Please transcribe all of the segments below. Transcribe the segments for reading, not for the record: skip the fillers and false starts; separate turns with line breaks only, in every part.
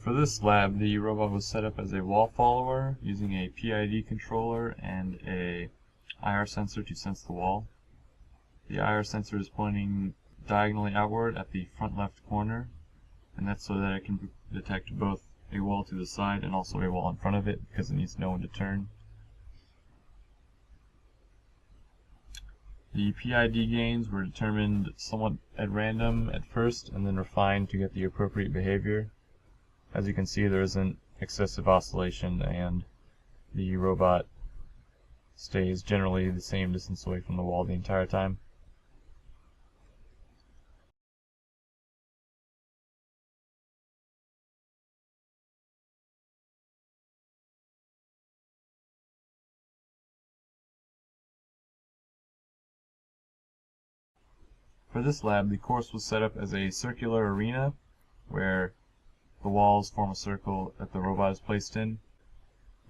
For this lab, the robot was set up as a wall follower using a PID controller and a IR sensor to sense the wall. The IR sensor is pointing diagonally outward at the front left corner, and that's so that it can detect both a wall to the side and also a wall in front of it, because it needs to know when to turn. The PID gains were determined somewhat at random at first and then refined to get the appropriate behavior. As you can see, there isn't excessive oscillation and the robot stays generally the same distance away from the wall the entire time. For this lab, the course was set up as a circular arena where the walls form a circle that the robot is placed in.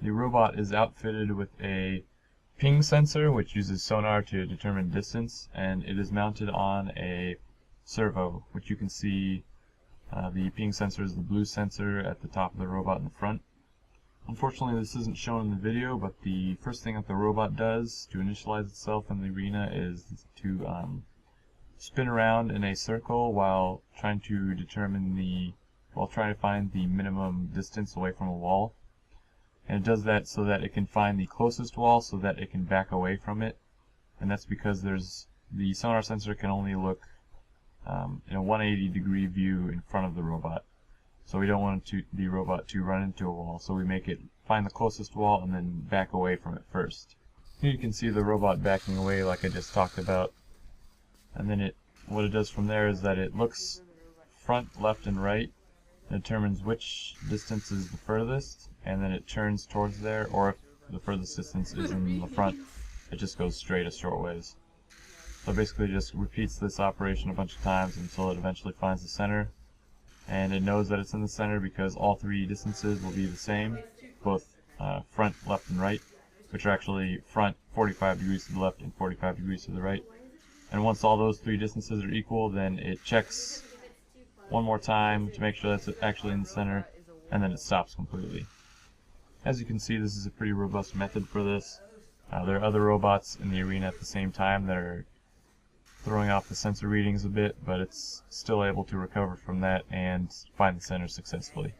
The robot is outfitted with a ping sensor, which uses sonar to determine distance, and it is mounted on a servo, which you can see the ping sensor is the blue sensor at the top of the robot in the front. Unfortunately, this isn't shown in the video, but the first thing that the robot does to initialize itself in the arena is to spin around in a circle while trying to find the minimum distance away from a wall. And it does that so that it can find the closest wall so that it can back away from it. And that's because the sonar sensor can only look in a 180-degree view in front of the robot. So we don't want the robot to run into a wall, so we make it find the closest wall and then back away from it first. Here you can see the robot backing away like I just talked about. And then what it does from there is that it looks front, left, and right, and determines which distance is the furthest, and then it turns towards there, or if the furthest distance is in the front, it just goes straight a short ways. So basically it just repeats this operation a bunch of times until it eventually finds the center, and it knows that it's in the center because all three distances will be the same, both front, left, and right, which are actually front 45 degrees to the left and 45 degrees to the right. And once all those three distances are equal, then it checks one more time to make sure that's actually in the center, and then it stops completely. As you can see, this is a pretty robust method for this. There are other robots in the arena at the same time that are throwing off the sensor readings a bit, but it's still able to recover from that and find the center successfully.